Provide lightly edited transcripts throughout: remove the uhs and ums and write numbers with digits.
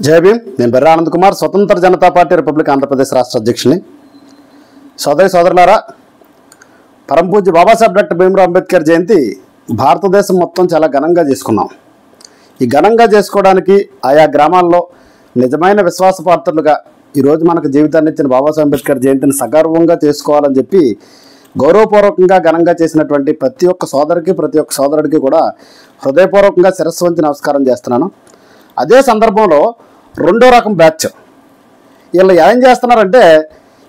జై భీమ్. నేను బెర్ర ఆనంద్ కుమార్, స్వతంత్ర జనతా పార్టీ రిపబ్లిక్ ఆంధ్రప్రదేశ్ రాష్ట్ర అధ్యక్షుని. సోదరి సోదరులారా, పరమపూజ్య బాబాసాహెబ్ డాక్టర్ భీమ్రావ్ అంబేద్కర్ జయంతి భారతదేశం మొత్తం చాలా ఘనంగా చేసుకున్నాం. ఈ ఘనంగా చేసుకోవడానికి ఆయా గ్రామాల్లో నిజమైన విశ్వాసపాత్రులుగా ఈరోజు మనకు జీవితాన్ని ఇచ్చిన బాబాసాహెబ్ అంబేద్కర్ జయంతిని సగర్వంగా చేసుకోవాలని చెప్పి గౌరవపూర్వకంగా ఘనంగా చేసినటువంటి ప్రతి ఒక్క సోదరికి, ప్రతి ఒక్క సోదరుడికి కూడా హృదయపూర్వకంగా శిరస్సు వంచి నమస్కారం చేస్తున్నాను. అదే సందర్భంలో రెండో రకం బ్యాచ్ వీళ్ళు ఏం చేస్తున్నారంటే,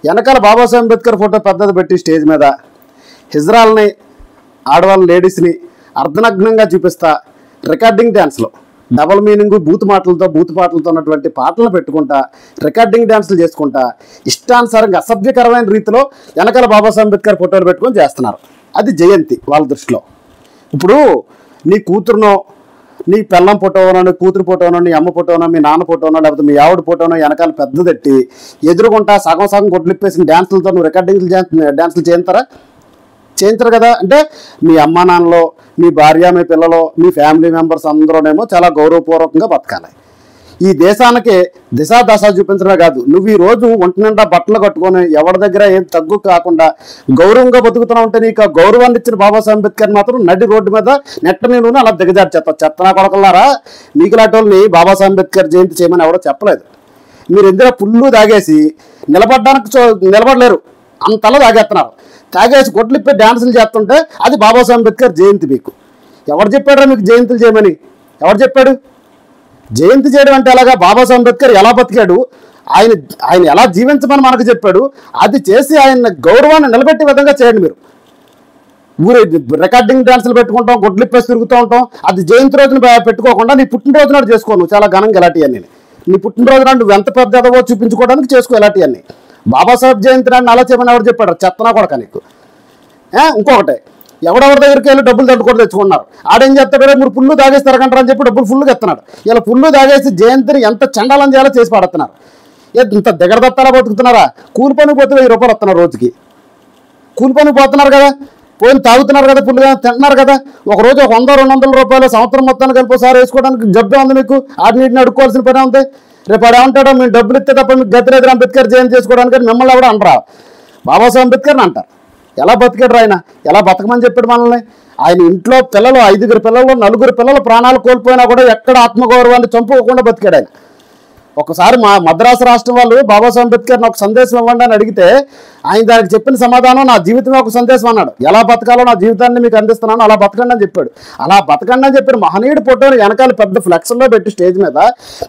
వెనకాల బాబాసాహెబ్ అంబేద్కర్ ఫోటో పెద్దది పెట్టి స్టేజ్ మీద హిజ్రాల్ని, ఆడవాళ్ళ లేడీస్ని అర్ధనగ్నంగా చూపిస్తా రికార్డింగ్ డ్యాన్స్లో డబల్ మీనింగ్ బూత్ పాటలతో ఉన్నటువంటి పాటలను పెట్టుకుంటా రికార్డింగ్ డ్యాన్సులు చేసుకుంటా ఇష్టానుసారంగా అసభ్యకరమైన రీతిలో వెనకాల బాబాసాహెబ్ అంబేద్కర్ ఫోటోలు పెట్టుకొని చేస్తున్నారు. అది జయంతి వాళ్ళ దృష్టిలో. ఇప్పుడు నీ కూతురునో, నీ పెళ్ళం ఫోటోనో, నీ కూతురు ఫోటోనో, నీ అమ్మ ఫోటోనో, మీ నాన్న ఫోటోనో, లేకపోతే మీ ఆవిడ ఫోటోనో వెనకాల పెద్దదెట్టి ఎదురుగుంటా సగం సగం కొట్లిప్పేసిన డ్యాన్సులతో నువ్వు డ్యాన్సులు చేయించరు కదా. అంటే మీ అమ్మ నాన్నలో, మీ భార్య, మీ పిల్లలు, మీ ఫ్యామిలీ మెంబర్స్ అందరూనేమో చాలా గౌరవపూర్వకంగా బతకాలి. ఈ దేశానికి దశ చూపించడమే కాదు, నువ్వు ఈ రోజు ఒంటి నిండా బట్టలు కట్టుకొని ఎవరి దగ్గర ఏం తగ్గు కాకుండా గౌరవంగా బతుకుతున్నావు ఉంటే నీకు ఆ గౌరవాన్ని ఇచ్చిన బాబాసాహెబ్ అంబేద్కర్ మాత్రం నడి రోడ్డు మీద నెట్ట నేను అలా దిగజారు చెత్తనా కొడకల్లారా. మీకు లాంటి వాళ్ళని బాబాసాహెబ్ అంబేద్కర్ జయంతి చేయమని ఎవరో చెప్పలేదు. మీరు ఎందులో పుల్లు తాగేసి నిలబడలేరు, అంతలా తాగేస్తున్నారు. తాగేసి కొట్లిప్పి డ్యాన్సులు చేస్తుంటే అది బాబాసాహెబ్ అంబేద్కర్ జయంతి. మీకు ఎవరు చెప్పాడు మీకు జయంతులు చేయమని? ఎవరు చెప్పాడు? జయంతి చేయడం అంటే ఎలాగా? బాబాసాహెబ్ అంబేద్కర్ ఎలా బతికాడు, ఆయన ఎలా జీవించమని మనకు చెప్పాడు. అది చేసి ఆయన గౌరవాన్ని నిలబెట్టే విధంగా చేయండి. మీరు ఊరే రికార్డింగ్ డ్యాన్సులు పెట్టుకుంటాం, గొడ్లిప్పేసి తిరుగుతూ ఉంటాం. అది జయంతి రోజున పెట్టుకోకుండా నీ పుట్టినరోజు నాడు చేసుకో. నువ్వు చాలా ఘనంగా ఇలాంటివన్నీ నీ పుట్టినరోజు నాడు నువ్వు ఎంత పెద్ద ఎదవో చూపించుకోవడానికి చేసుకో ఇలాంటివన్నీ. బాబాసాహెబ్ జయంతి నాడు అలా చేయమని ఎవరు చెప్పాడు? చెత్తనా కొడక నీకు. ఇంకొకటి, ఎవడెవరి దగ్గరికి వెళ్ళి డబ్బులు తట్టుకొని తెచ్చుకున్నారు. ఆడేం చేస్తాడు? మీరు పుల్లు తాగేసి తిరగంటారు అని చెప్పి డబ్బులు ఫుల్గా ఎత్తున్నాడు. ఇలా పుల్లు తాగేసి జయంతిని ఎంత చండాలం చేయాలో చేసి పడుతున్నారు. ఇంత దిగడదత్తాలా బతుకుతున్నారా? కూలి పనికి పోతే 1000 రూపాయలు వస్తున్నారు రోజుకి. కూలి పనికి పోతున్నారు కదా, పోయిన తాగుతున్నారు కదా, పుల్లుగా తింటున్నారు కదా. ఒకరోజు 100-200 రూపాయలు సంవత్సరం మొత్తానికి కలిపోసారి వేసుకోవడానికి జబ్బే ఉంది మీకు. ఆడిని అడుక్కోవాల్సిన పని ఉంది. రేపు ఆడేమంటాడో మేము డబ్బులు ఇస్తే తప్ప మీకు గతి లేదు అంబేద్కర్ జయంతి చేసుకోవడానికి మిమ్మల్ని ఎవడ అనరా? బాబాసాహెబ్ అంబేద్కర్ని అంటారు. ఎలా బతికాడు ఆయన? ఎలా బతకమని చెప్పాడు మనల్ని? ఆయన ఇంట్లో పిల్లలు 5 పిల్లలు 4 పిల్లలు ప్రాణాలు కోల్పోయినా కూడా ఎక్కడ ఆత్మగౌరవాన్ని చంపుకోకుండా బతికాడు ఆయన. ఒకసారి మా మద్రాసు రాష్ట్రం వాళ్ళు బాబాసాహెబ్ అంబేద్కర్ని ఒక సందేశం ఇవ్వండి అని అడిగితే ఆయన దానికి చెప్పిన సమాధానం నా జీవితమే ఒక సందేశం అన్నాడు. ఎలా బతకాలో నా జీవితాన్ని మీకు అందిస్తున్నాను, అలా బతకండి అని చెప్పాడు. అలా బతకండి అని చెప్పిన మహనీయుడి ఫోటోని వెనకాల పెద్ద ఫ్లెక్స్లో పెట్టి స్టేజ్ మీద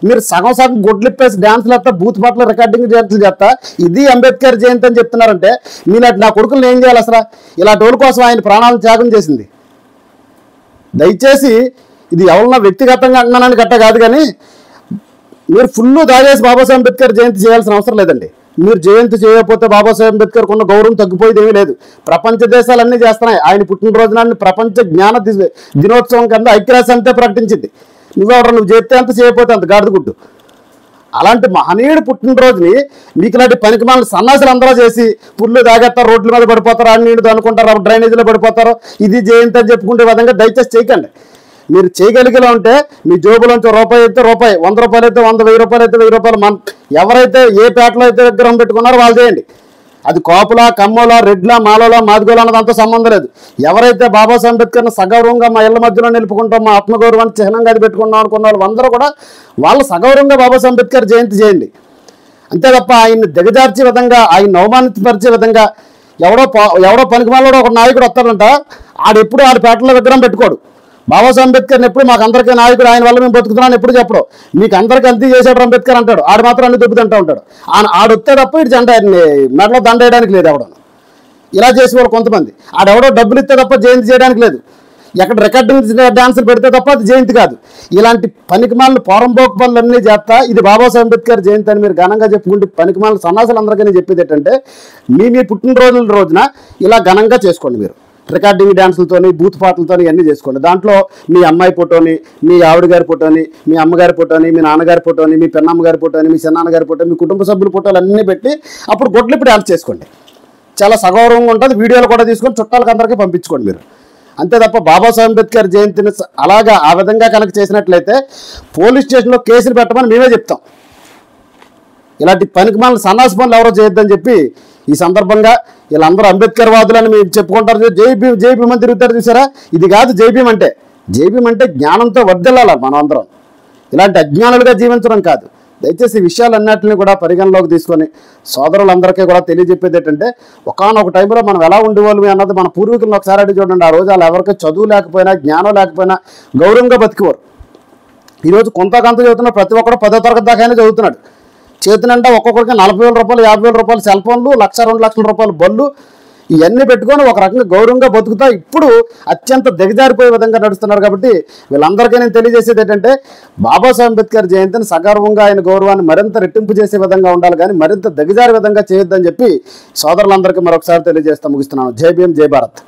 మీరు సగం గొడ్లిప్పేసి డ్యాన్సులు చేస్తా, బూత్ పాటలు రికార్డింగ్ డ్యాన్సులు చేస్తా ఇది అంబేద్కర్ జయంతి అని చెప్తున్నారంటే మీలాంటి నా కొడుకులను ఏం చేయాలి అసలు? ఇలాంటి వాళ్ళ కోసం ఆయన ప్రాణాలను త్యాగం చేసింది. దయచేసి ఇది ఎవరన్నా వ్యక్తిగతంగా అంటున్నానని గట్ట కాదు, కానీ మీరు ఫుల్లు తాగేసి బాబాసాహెబ్ అంబేద్కర్ జయంతి చేయాల్సిన అవసరం లేదండి. మీరు జయంతి చేయకపోతే బాబాసాహెబ్ అంబేద్కర్ ఉన్న గౌరవం తగ్గిపోయేది ఏమీ లేదు. ప్రపంచ దేశాలన్నీ చేస్తున్నాయి. ఆయన పుట్టినరోజు నాడు ప్రపంచ జ్ఞాన దినోత్సవం కింద ఐక్యరాజ్య సమితి ప్రకటించింది. నువ్వు చేస్తే అంత చేయకపోతే అంత గాడిదగుడ్డు. అలాంటి మహనీయుడు పుట్టినరోజుని మీకు ఇలాంటి పనికి మన సన్నాసులు అందరూ చేసి పుల్లు తాగేస్తారు, రోడ్ల మీద పడిపోతారు, అన్నింటి అనుకుంటారు, డ్రైనేజీలో పడిపోతారు, ఇది జయంతి అని చెప్పుకుంటే విధంగా దయచేసి చేయకండి. మీరు చేయగలిగేలా ఉంటే మీ జోబులోంచి రూపాయి అయితే రూపాయి, 100 రూపాయలు అయితే 100, 1000 రూపాయలు అయితే 1000 రూపాయలు ఎవరైతే ఏ పేటలో అయితే విగ్రహం పెట్టుకున్నారో వాళ్ళు చేయండి. అది కాపులా, కమ్మోలా, రెడ్లా, మాలోలా, మాదిగోలా అన్నదంతా సంబంధం లేదు. ఎవరైతే బాబాసాహెబ్ అంబేద్కర్ని సగౌరవంగా మా ఇళ్ల మధ్యలో నిలుపుకుంటాం, మా ఆత్మగౌరవాన్ని చిహ్నంగా అది పెట్టుకుంటాం అనుకున్న వాళ్ళు అందరూ కూడా వాళ్ళు సగౌరవంగా బాబాసాహెబ్ అంబేద్కర్ జయంతి చేయండి. అంతే తప్ప ఆయన్ని దిగజార్చే విధంగా, ఆయన అవమానితపరిచే విధంగా ఎవడో పనికిమాలలో ఒక నాయకుడు వస్తాడంట, ఆడెప్పుడు ఆడి పేటలో విగ్రహం పెట్టుకోడు. బాబాసాహెబ్ అంబేద్కర్ని ఎప్పుడు మాకు అందరికీ నాయకుడు, ఆయన వల్ల మేము బతుకుతున్నాను ఎప్పుడు చెప్పడు. మీకు అందరికీ అంతే చేశాడు అంబేద్కర్ అంటాడు. ఆడు మాత్రం అన్ని దెబ్బతింటూ ఉంటాడు. ఆడొస్తే తప్ప ఇటు జెండా మెడలో దండ వేయడానికి లేదు ఎవడను. ఇలా చేసేవాళ్ళు కొంతమంది. ఆడెవడో డబ్బులు ఇస్తే తప్ప జయంతి చేయడానికి లేదు. ఎక్కడ రికార్డింగ్ డ్యాన్సులు పెడితే తప్ప అది జయంతి కాదు. ఇలాంటి పనికిమాలిన పోరంబోకు పనులన్నీ చేస్తా ఇది బాబాసాహెబ్ అంబేద్కర్ జయంతి అని మీరు ఘనంగా చెప్పుకుంటే పనికిమాలిన సన్నాసులు అందరికీ చెప్పేది ఏంటంటే మీ పుట్టినరోజుల రోజున ఇలా ఘనంగా చేసుకోండి. మీరు రికార్డింగ్ డ్యాన్సులతోని, బూత్ పాటలతో ఇవన్నీ చేసుకోండి. దాంట్లో మీ అమ్మాయి ఫోటోని, మీ ఆవిడ గారి ఫోటోని, మీ అమ్మగారి ఫోటోని, మీ నాన్నగారి ఫోటోని, మీ పెన్నమ్మ గారి ఫోటోని, మీ చిన్నాన్నగారి ఫోటో, మీ కుటుంబ సభ్యుల ఫోటోలు అన్నీ పెట్టి అప్పుడు గొడ్లిప్పి డ్యాన్స్ చేసుకోండి. చాలా సగౌరవంగా ఉంటుంది. వీడియోలు కూడా తీసుకొని చుట్టాలకు అందరికీ పంపించుకోండి. మీరు అంతే తప్ప బాబాసాహెబ్ అంబేద్కర్ జయంతిని అలాగా ఆ విధంగా కనుక చేసినట్లయితే పోలీస్ స్టేషన్లో కేసులు పెట్టమని మేమే చెప్తాం. ఇలాంటి పనికిమాలిన సన్నాసి పనులు ఎవరో చేయొద్దని చెప్పి ఈ సందర్భంగా వీళ్ళందరూ అంబేద్కర్ వాదులని మీరు చెప్పుకుంటారు, జై భీమ్ జై భీమ్ అని తిరుగుతారు చూసారా. ఇది కాదు జై భీమ్ అంటే. జై భీమ్ అంటే జ్ఞానంతో వర్ధిల్లాలి మనం అందరం, ఇలాంటి అజ్ఞానులుగా జీవించడం కాదు. దయచేసి ఈ విషయాలన్నింటినీ కూడా పరిగణలోకి తీసుకొని సోదరులందరికీ కూడా తెలియజెప్పేది ఏంటంటే, ఒకానొక టైంలో మనం ఎలా ఉండేవాళ్ళమి అన్నది మన పూర్వీకులను ఒకసారి అడిగి చూడండి. ఆ రోజు వాళ్ళు ఎవరికి చదువు లేకపోయినా జ్ఞానం లేకపోయినా గౌరవంగా బతికేవారు. ఈరోజు కొంత చదువుతున్న ప్రతి ఒక్కరు 10వ తరగతి దాకానే చదువుతున్నాడు. చేతినంటే ఒక్కొక్కరికి 40,000 రూపాయలు 50,000 రూపాయలు సెల్ ఫోన్లు, 1,00,000 2 లక్షల రూపాయలు బళ్ళు, ఇవన్నీ పెట్టుకొని ఒక రకంగా గౌరవంగా బతుకుతా ఇప్పుడు అత్యంత దిగజారిపోయే విధంగా నడుస్తున్నారు. కాబట్టి వీళ్ళందరికీ నేను తెలియజేసేది ఏంటంటే, బాబాసాహెబ్ అంబేద్కర్ జయంతిని సగర్వంగా ఆయన గౌరవాన్ని మరింత రెట్టింపు చేసే విధంగా ఉండాలి, కానీ మరింత దిగజారే విధంగా చేయొద్దని చెప్పి సోదరులందరికీ మరొకసారి తెలియజేస్తా ముగిస్తున్నాను. జై భీమ్, జై భారత్.